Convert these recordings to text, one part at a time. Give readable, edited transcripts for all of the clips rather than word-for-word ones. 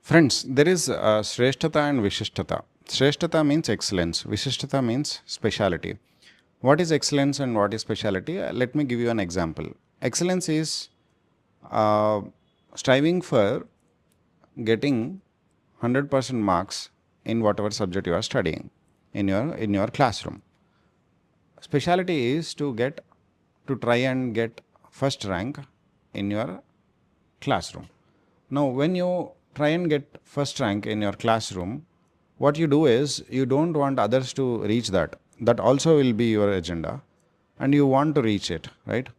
Friends, there is Shresthatha and Vishishthatha. Shresthatha means excellence, Vishishthatha means speciality. What is excellence and what is speciality? Let me give you an example. Excellence is uh, striving for getting 100% marks in whatever subject you are studying in your classroom. Speciality is to try and get first rank in your classroom. Now, when you try and get first rank in your classroom, what you do is you don't want others to reach that. That also will be your agenda, and you want to reach it, right?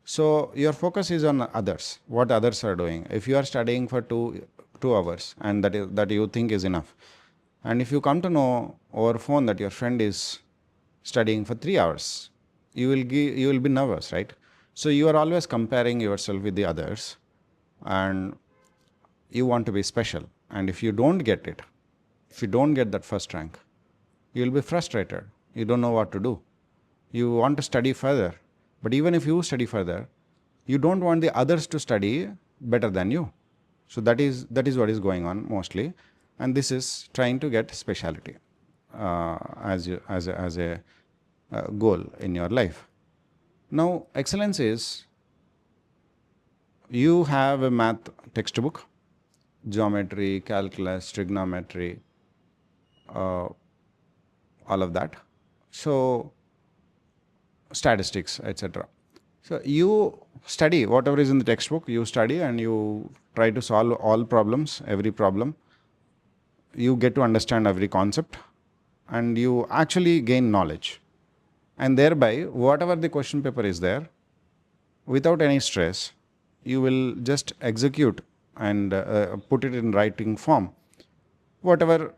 So your focus is on others, what others are doing. If you are studying for 2 hours and that you think is enough, and if you come to know over phone that your friend is studying for 3 hours, you will be nervous, right? So you are always comparing yourself with the others, and you want to be special. And if you don't get it, if you don't get that first rank, you will be frustrated. You don't know what to do. You want to study further, but even if you study further, you don't want the others to study better than you. So that is what is going on mostly, and this is trying to get speciality as a goal in your life. Now, excellence is you have a math textbook, geometry, calculus, trigonometry, all of that. So, statistics, etc. So, you study whatever is in the textbook, you study and you try to solve all problems, every problem. You get to understand every concept and you actually gain knowledge. And thereby, whatever the question paper is there, without any stress, you will just execute and put it in writing form. Whatever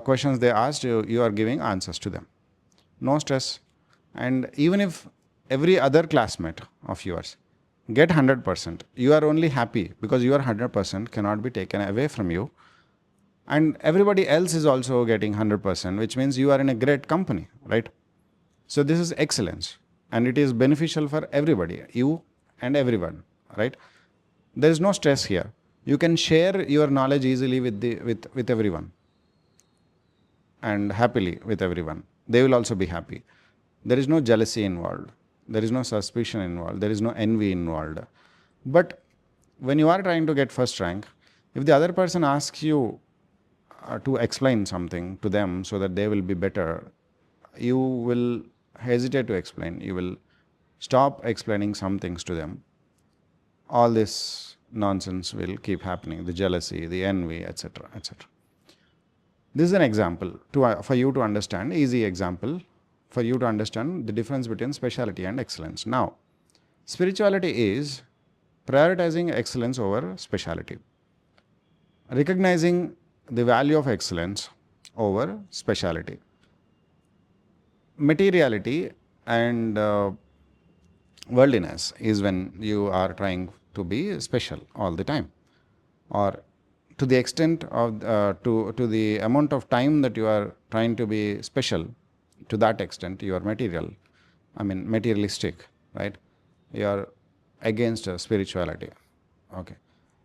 questions they asked you, you are giving answers to them. No stress. And even if every other classmate of yours get 100%, you are only happy because your 100% cannot be taken away from you. And everybody else is also getting 100%, which means you are in a great company, right? So this is excellence, and it is beneficial for everybody, you and everyone, right? There is no stress here. You can share your knowledge easily with everyone and happily with everyone. They will also be happy. There is no jealousy involved. There is no suspicion involved. There is no envy involved. But when you are trying to get first rank, if the other person asks you to explain something to them so that they will be better, you will hesitate to explain. You will stop explaining some things to them. All this nonsense will keep happening, the jealousy, the envy, etc., etc. This is an example for you to understand, easy example for you to understand the difference between speciality and excellence. Now, spirituality is prioritizing excellence over speciality, recognizing the value of excellence over speciality. Materiality and worldliness is when you are trying to be special all the time, or to the extent of to the amount of time that you are trying to be special, to that extent you are materialistic, right? You are against spirituality. Okay,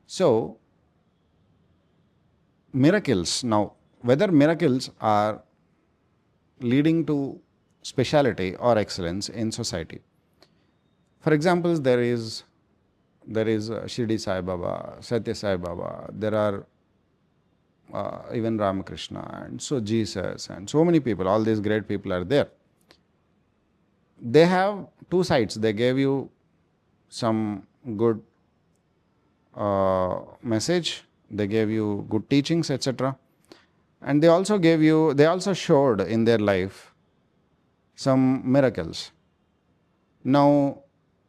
so miracles, now whether miracles are leading to speciality or excellence in society. For example, there is Shirdi Sai Baba, Satya Sai Baba. There are even Ramakrishna and so Jesus and so many people. All these great people are there. They have two sides. They gave you some good message. They gave you good teachings, etc. And they also showed in their life some miracles. Now,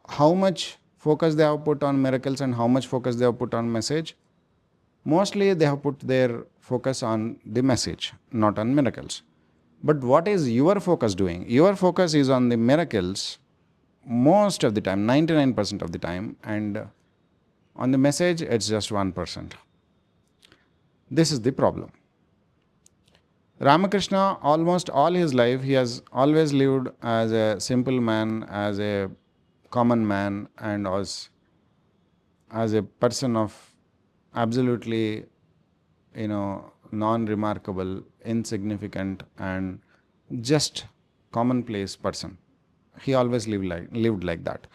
how much focus they have put on miracles and how much focus they have put on message? Mostly they have put their focus on the message, not on miracles. But what is your focus doing? Your focus is on the miracles most of the time, 99% of the time, and on the message, it's just 1%. This is the problem. Ramakrishna, almost all his life, he has always lived as a simple man, as a common man, and as a person of absolutely non-remarkable, insignificant, and just commonplace person. He always lived like that.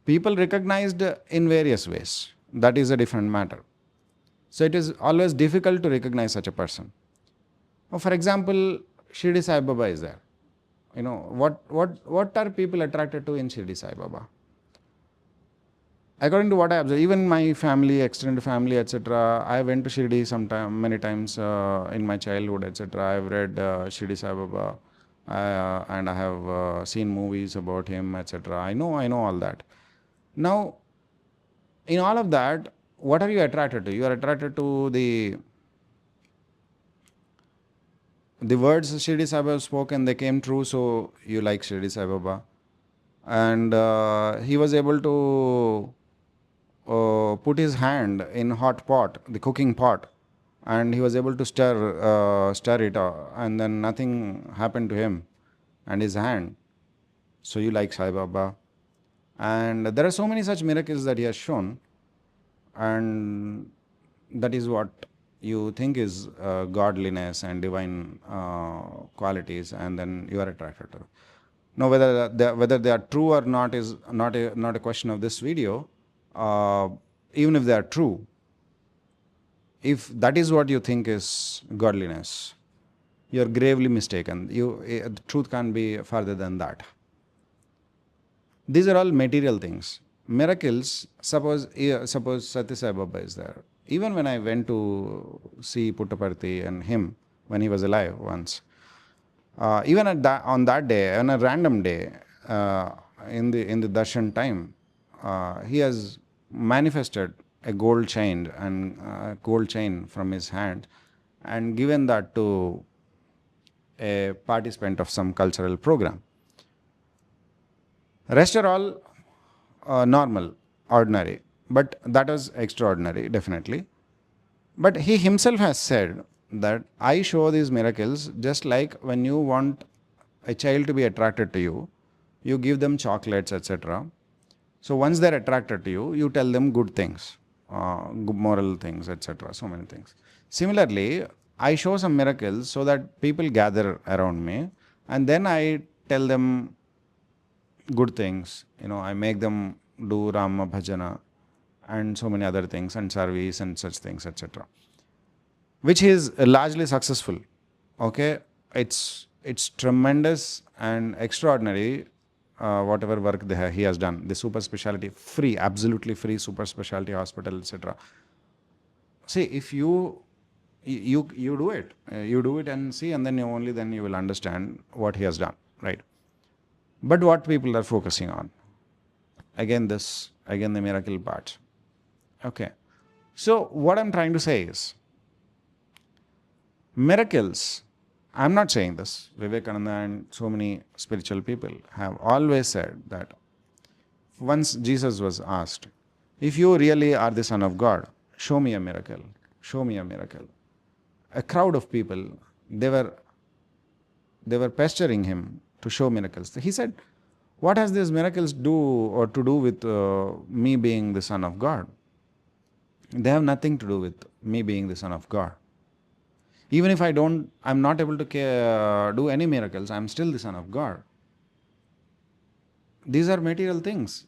People recognized in various ways. That is a different matter. So it is always difficult to recognize such a person. For example, Shirdi Sai Baba is there. What are people attracted to in Shirdi Sai Baba? According to what I observe, even my family, extended family, etc., I went to Shirdi many times in my childhood, etc. I've read Shirdi Sai Baba, and I have seen movies about him, etc. I know all that. Now, in all of that, what are you attracted to? You are attracted to the words Shirdi Sai Baba spoke and they came true, so you like Shirdi Sai Baba. And he was able to put his hand in hot pot, the cooking pot, and he was able to stir it, and then nothing happened to him and his hand. So you like Sai Baba. And there are so many such miracles that he has shown, and that is what you think is godliness and divine qualities, and then you are attracted to. Now, whether they are true or not is not a question of this video. Even if they are true, if that is what you think is godliness, you are gravely mistaken. The truth can't be further than that. These are all material things. Miracles, suppose Satya Sai Baba is there. Even when I went to see Puttaparthi and him when he was alive once, even on that day, on a random day, in the darshan time, he has manifested a gold chain from his hand and given that to a participant of some cultural program. Rest are all normal, ordinary, but that was extraordinary, definitely. But he himself has said that I show these miracles just like when you want a child to be attracted to you, you give them chocolates, etc. So once they're attracted to you, you tell them good things, good moral things, etc. So many things. Similarly, I show some miracles so that people gather around me, and then I tell them good things. I make them do Rama Bhajana and so many other things, and service and such things, etc. Which is largely successful. Okay, it's tremendous and extraordinary. Whatever work he has done, the super specialty, free, absolutely free super specialty hospital, etc. See, if you do it, and see, and then you will understand what he has done, right? But what people are focusing on, again the miracle part. Okay, so what I'm trying to say is, miracles, I'm not saying this, Vivekananda and so many spiritual people have always said that once Jesus was asked, if you really are the Son of God, show me a miracle, show me a miracle. A crowd of people, they were pestering him to show miracles. He said, what has these miracles to do with me being the Son of God? They have nothing to do with me being the Son of God. Even if I'm not able to do any miracles, I'm still the Son of God. These are material things.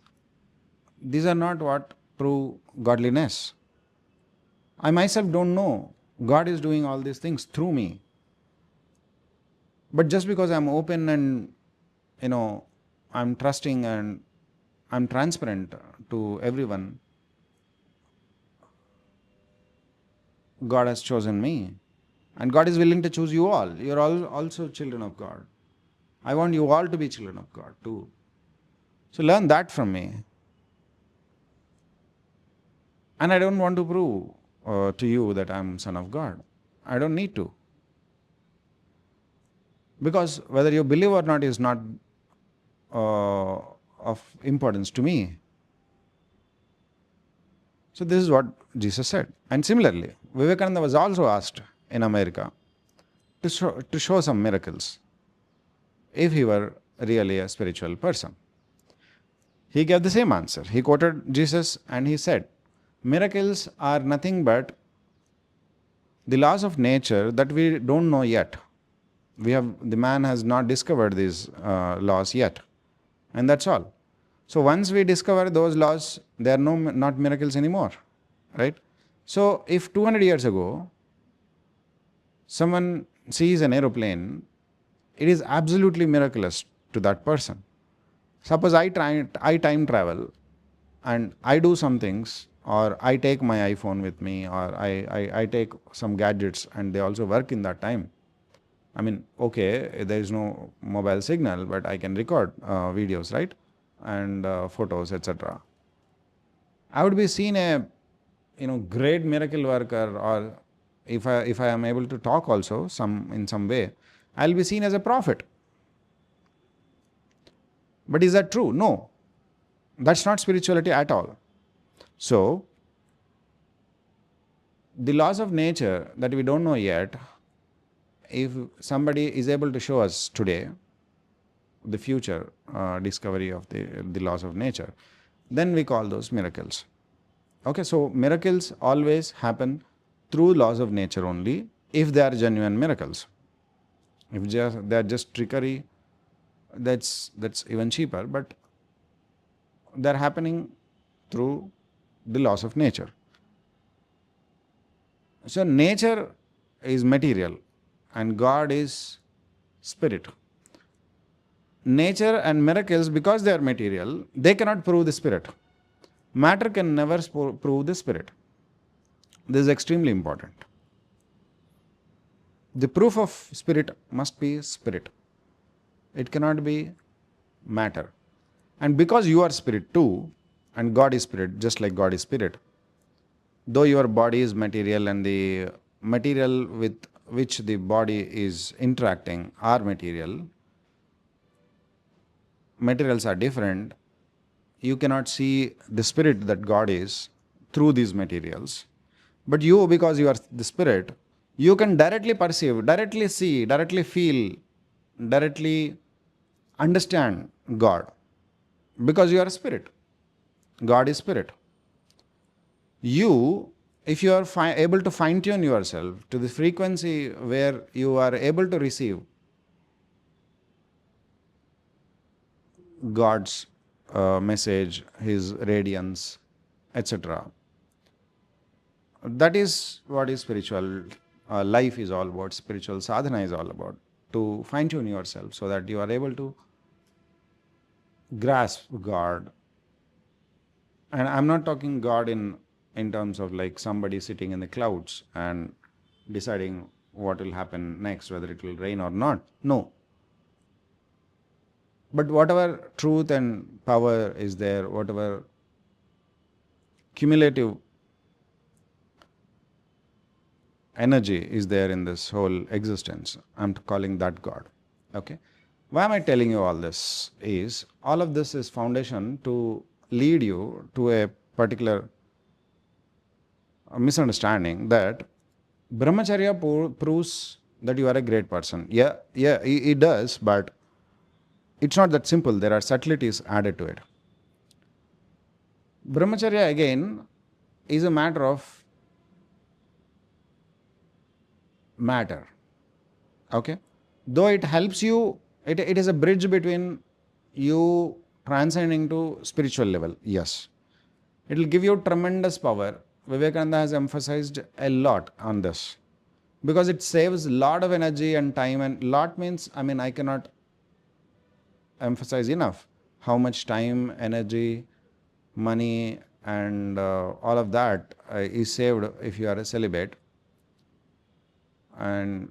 These are not what prove godliness. I myself don't know. God is doing all these things through me. But just because I'm open and, I'm trusting and I'm transparent to everyone, God has chosen me. And God is willing to choose you all. You're all also children of God. I want you all to be children of God too. So learn that from me. And I don't want to prove to you that I'm Son of God. I don't need to. Because whether you believe or not is not of importance to me. So this is what Jesus said. And similarly, Vivekananda was also asked in America to show some miracles if he were really a spiritual person. He gave the same answer. He quoted Jesus and he said, miracles are nothing but the laws of nature that we don't know yet. The man has not discovered these laws yet, and that's all. So once we discover those laws, there are not miracles anymore, right? So if 200 years ago someone sees an aeroplane, it is absolutely miraculous to that person. Suppose I time travel and I do some things, or I take my iPhone with me, or I take some gadgets and they also work in that time. I mean, okay, there is no mobile signal, but I can record videos, right? And photos, etc. I would be seen a great miracle worker, or if I am able to talk also in some way, I'll be seen as a prophet. But is that true? No, that's not spirituality at all. So the laws of nature that we don't know yet, if somebody is able to show us today the future discovery of the laws of nature, then we call those miracles. Okay, so miracles always happen through laws of nature only if they are genuine miracles. If they are just trickery, that's even cheaper, but they're happening through the laws of nature. So nature is material and God is spirit. Nature and miracles, because they are material, they cannot prove the spirit. Matter can never prove the spirit. This is extremely important. The proof of spirit must be spirit. It cannot be matter. And because you are spirit too, and God is spirit, just like God is spirit, though your body is material and the material with which the body is interacting are materials are different, you cannot see the spirit that God is through these materials. But you, because you are the spirit, you can directly perceive, directly see, directly feel, directly understand God, because you are a spirit. God is spirit. You, if you are able to fine tune yourself to the frequency where you are able to receive God's message, His radiance, etc., that is what is spiritual life is all about, spiritual sadhana is all about, to fine tune yourself so that you are able to grasp God. And I'm not talking God in terms of like somebody sitting in the clouds and deciding what will happen next, whether it will rain or not. No. But whatever truth and power is there, whatever cumulative energy is there in this whole existence, I'm calling that God. Okay. Why am I telling you all this? Is all of this is foundation to lead you to a particular misunderstanding that brahmacharya proves that you are a great person. Yeah, it does, but it's not that simple. There are subtleties added to it. Brahmacharya again is a matter of matter. Okay? Though it helps you, it is a bridge between you transcending to spiritual level. Yes. It will give you tremendous power. Vivekananda has emphasized a lot on this because it saves a lot of energy and time, and lot means, I cannot emphasize enough how much time, energy, money, and all of that is saved if you are a celibate, and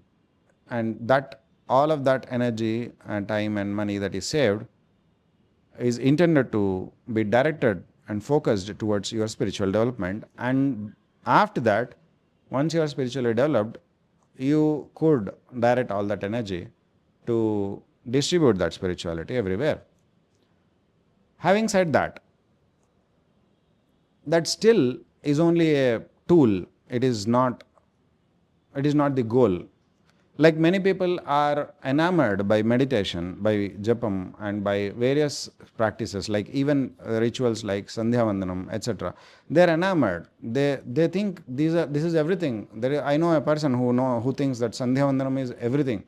that all of that energy and time and money that is saved is intended to be directed and focused towards your spiritual development. And after that, once you are spiritually developed, you could direct all that energy to distribute that spirituality everywhere. Having said that, that still is only a tool. It is not the goal. Like many people are enamored by meditation, by japam, and by various practices, like even rituals like Sandhya Vandanam, etc. They're enamored. They think this is everything. I know a person who thinks that Sandhya Vandanam is everything.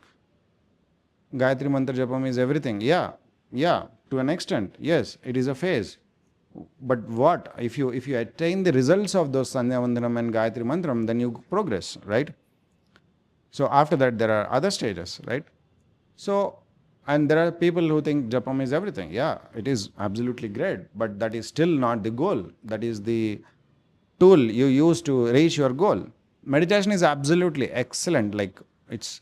Gayatri Mantra Japam is everything. Yeah, to an extent. Yes, it is a phase. But what? If you attain the results of those Sandhya Vandanam and Gayatri Mantram, then you progress, right? So after that, there are other stages, right? So, and there are people who think Japam is everything. Yeah, it is absolutely great, but that is still not the goal. That is the tool you use to reach your goal. Meditation is absolutely excellent. Like it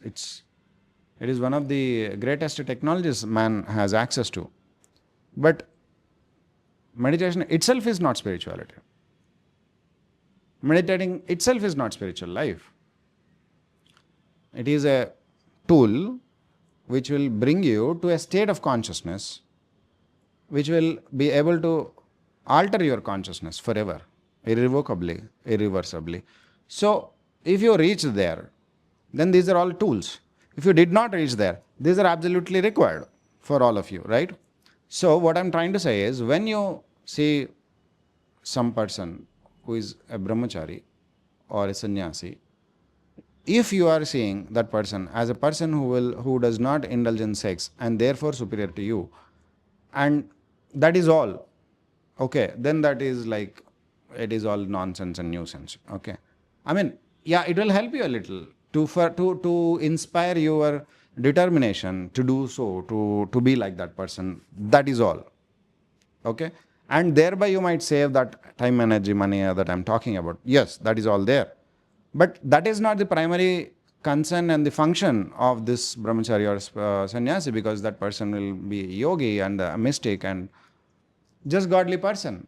is one of the greatest technologies man has access to. But meditation itself is not spirituality. Meditating itself is not spiritual life. It is a tool which will bring you to a state of consciousness which will be able to alter your consciousness forever, irrevocably, irreversibly. So, if you reach there, then these are all tools. If you did not reach there, these are absolutely required for all of you, right? So, what I'm trying to say is when you see some person who is a brahmachari or a sannyasi, if you are seeing that person as a person who does not indulge in sex and therefore superior to you, and that is all, okay, then that is like it is all nonsense and nuisance. Okay, I mean, yeah, it will help you a little to inspire your determination to do so, to be like that person. That is all. Okay, and thereby you might save that time, energy, money that I'm talking about. Yes, that is all there, but that is not the primary concern and the function of this brahmachari or sannyasi, because that person will be a yogi and a mystic and just godly person,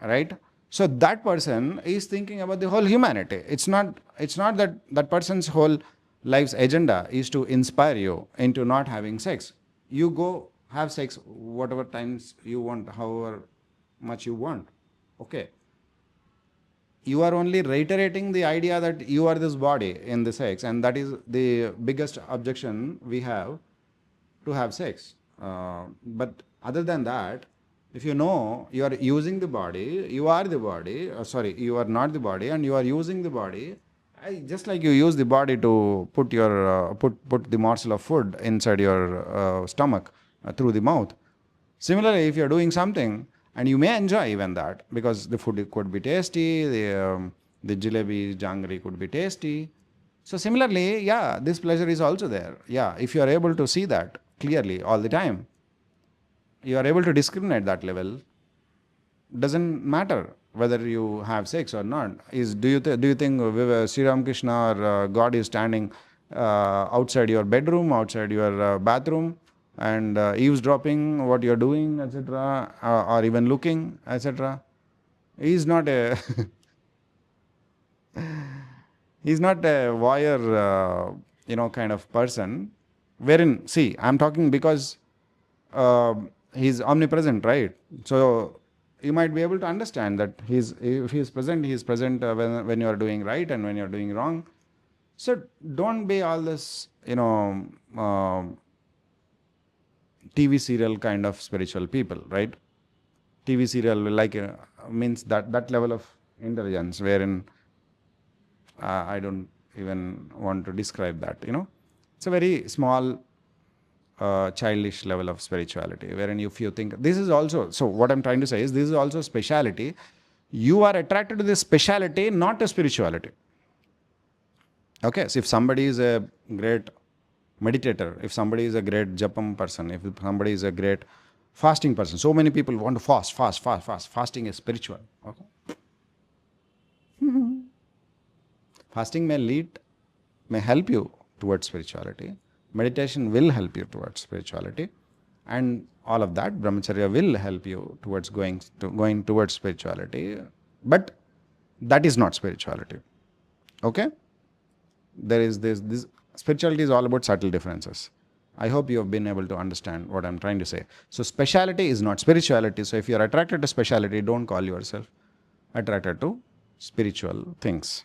right? So that person is thinking about the whole humanity. It's not that that person's whole life's agenda is to inspire you into not having sex. You go have sex whatever times you want, however much you want. Okay, you are only reiterating the idea that you are this body in the sex, and that is the biggest objection we have to have sex. But other than that, if you know you are using the body, you are the body, you are not the body, and you are using the body, just like you use the body to put the morsel of food inside your stomach through the mouth. Similarly, if you are doing something, and you may enjoy even that because the food could be tasty, the jalebi, jangri could be tasty. So similarly, yeah, this pleasure is also there. Yeah, if you are able to see that clearly all the time, you are able to discriminate that level. Doesn't matter whether you have sex or not. Do you think Sri Ramakrishna or God is standing outside your bedroom, outside your bathroom, and eavesdropping what you're doing, etc., or even looking, etc.? He is not a he's not a voyeur, kind of person. Wherein, see, I'm talking because he's omnipresent, right? So you might be able to understand that if he's present, he's present when you are doing right and when you're doing wrong. So don't be all this, TV serial kind of spiritual people, right? TV serial means that level of intelligence wherein I don't even want to describe that. It's a very small, childish level of spirituality, wherein if you think this is also, so what I'm trying to say is this is also speciality. You are attracted to this speciality, not to spirituality. Okay, so if somebody is a great meditator, if somebody is a great japam person, if somebody is a great fasting person, so many people want to fast. Fasting is spiritual. Okay, fasting may help you towards spirituality. Meditation will help you towards spirituality, and all of that. Brahmacharya will help you towards going towards spirituality, but that is not spirituality. Okay, there is this spirituality is all about subtle differences. I hope you have been able to understand what I'm trying to say. So speciality is not spirituality. So if you are attracted to speciality, don't call yourself attracted to spiritual things.